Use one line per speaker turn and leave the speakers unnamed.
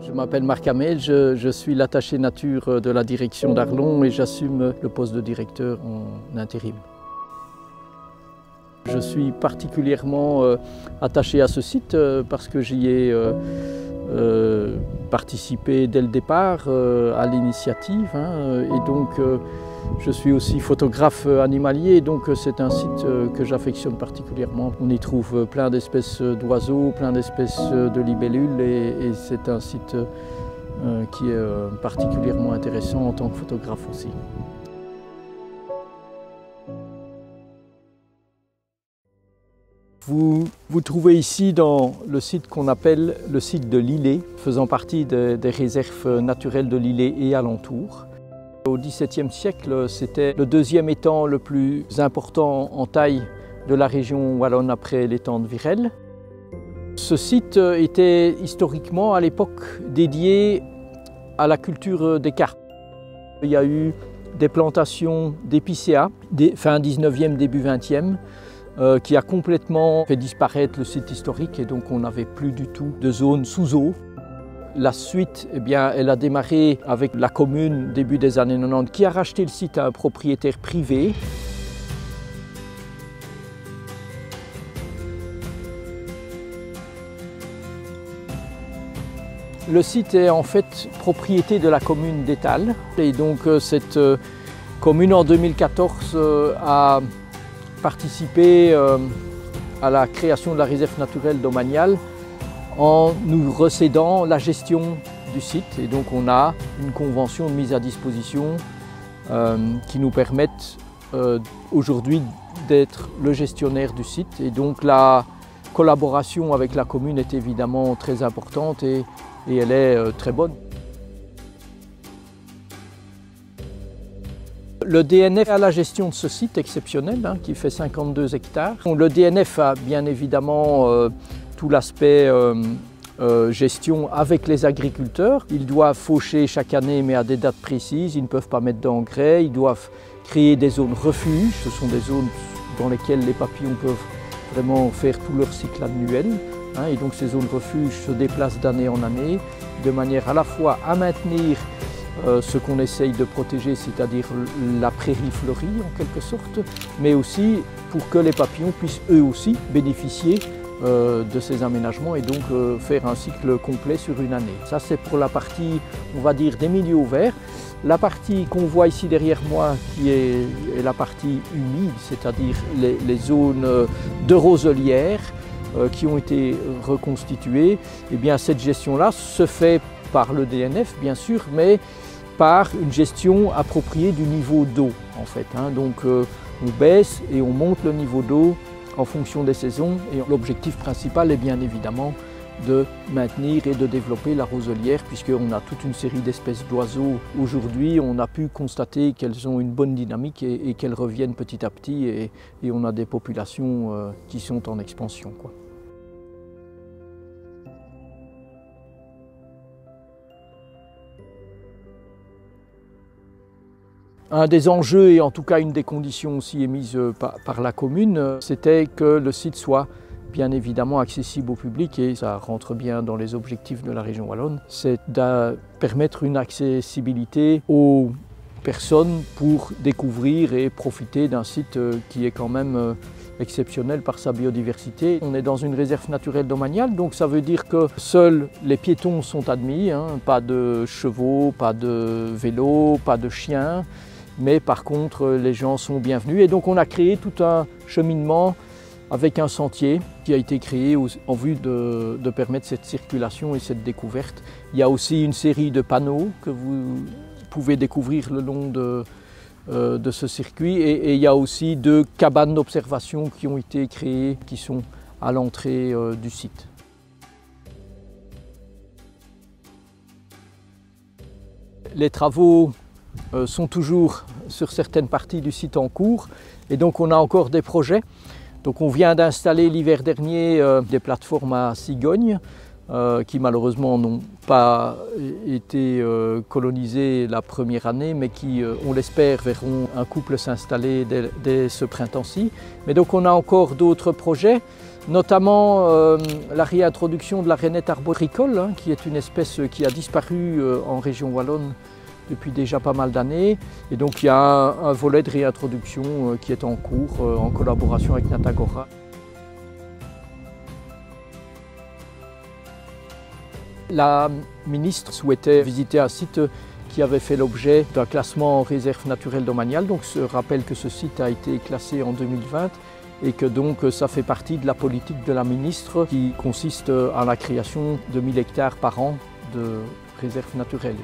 Je m'appelle Marc Hamel, je suis l'attaché nature de la direction d'Arlon et j'assume le poste de directeur en intérim. Je suis particulièrement attaché à ce site parce que j'y ai participé dès le départ à l'initiative et donc je suis aussi photographe animalier, donc c'est un site que j'affectionne particulièrement. On y trouve plein d'espèces d'oiseaux, plein d'espèces de libellules et c'est un site qui est particulièrement intéressant en tant que photographe aussi. Vous trouvez ici dans le site qu'on appelle le site de l'Îlet, faisant partie des réserves naturelles de l'Îlet et alentours. Au XVIIe siècle, c'était le deuxième étang le plus important en taille de la région wallonne après l'étang de Virel. Ce site était historiquement à l'époque dédié à la culture des carpes. Il y a eu des plantations d'épicéas, fin 19e, début 20e, qui a complètement fait disparaître le site historique et donc on n'avait plus du tout de zone sous eau. La suite, eh bien, elle a démarré avec la commune début des années 90 qui a racheté le site à un propriétaire privé. Le site est en fait propriété de la commune d'Étal et donc cette commune en 2014 a participé à la création de la réserve naturelle domaniale en nous recédant la gestion du site. Et donc on a une convention de mise à disposition qui nous permettent aujourd'hui d'être le gestionnaire du site. Et donc la collaboration avec la commune est évidemment très importante et elle est très bonne. Le DNF a la gestion de ce site exceptionnel qui fait 52 hectares. Le DNF a bien évidemment tout l'aspect gestion avec les agriculteurs. Ils doivent faucher chaque année mais à des dates précises, ils ne peuvent pas mettre d'engrais, ils doivent créer des zones refuges. Ce sont des zones dans lesquelles les papillons peuvent vraiment faire tout leur cycle annuel. Et donc ces zones refuges se déplacent d'année en année de manière à la fois à maintenir ce qu'on essaye de protéger, c'est-à-dire la prairie fleurie en quelque sorte, mais aussi pour que les papillons puissent eux aussi bénéficier de ces aménagements et donc faire un cycle complet sur une année. Ça c'est pour la partie, on va dire, des milieux ouverts. La partie qu'on voit ici derrière moi qui est la partie humide, c'est-à-dire les zones de roselières qui ont été reconstituées, et bien cette gestion-là se fait par le DNF bien sûr, mais par une gestion appropriée du niveau d'eau en fait. Donc on baisse et on monte le niveau d'eau en fonction des saisons et l'objectif principal est bien évidemment de maintenir et de développer la roselière puisqu'on a toute une série d'espèces d'oiseaux. Aujourd'hui on a pu constater qu'elles ont une bonne dynamique et qu'elles reviennent petit à petit et on a des populations qui sont en expansion, quoi. Un des enjeux et en tout cas une des conditions aussi émises par la commune, c'était que le site soit bien évidemment accessible au public et ça rentre bien dans les objectifs de la région wallonne. C'est de permettre une accessibilité aux personnes pour découvrir et profiter d'un site qui est quand même exceptionnel par sa biodiversité. On est dans une réserve naturelle domaniale, donc ça veut dire que seuls les piétons sont admis, pas de chevaux, pas de vélos, pas de chiens. Mais par contre, les gens sont bienvenus. Et donc on a créé tout un cheminement avec un sentier qui a été créé en vue de permettre cette circulation et cette découverte. Il y a aussi une série de panneaux que vous pouvez découvrir le long de ce circuit. Et il y a aussi 2 cabanes d'observation qui ont été créées, qui sont à l'entrée du site. Les travaux sont toujours sur certaines parties du site en cours et donc on a encore des projets. Donc on vient d'installer l'hiver dernier des plateformes à cigognes qui malheureusement n'ont pas été colonisées la première année mais qui, on l'espère, verront un couple s'installer dès ce printemps-ci. Mais donc on a encore d'autres projets. notamment la réintroduction de la rainette arboricole, hein, qui est une espèce qui a disparu en région wallonne depuis déjà pas mal d'années. Et donc il y a un volet de réintroduction qui est en cours en collaboration avec Natagora. La ministre souhaitait visiter un site qui avait fait l'objet d'un classement en réserve naturelle domaniale. Donc je rappelle que ce site a été classé en 2020 et que donc ça fait partie de la politique de la ministre qui consiste à la création de 1000 hectares par an de réserves naturelles.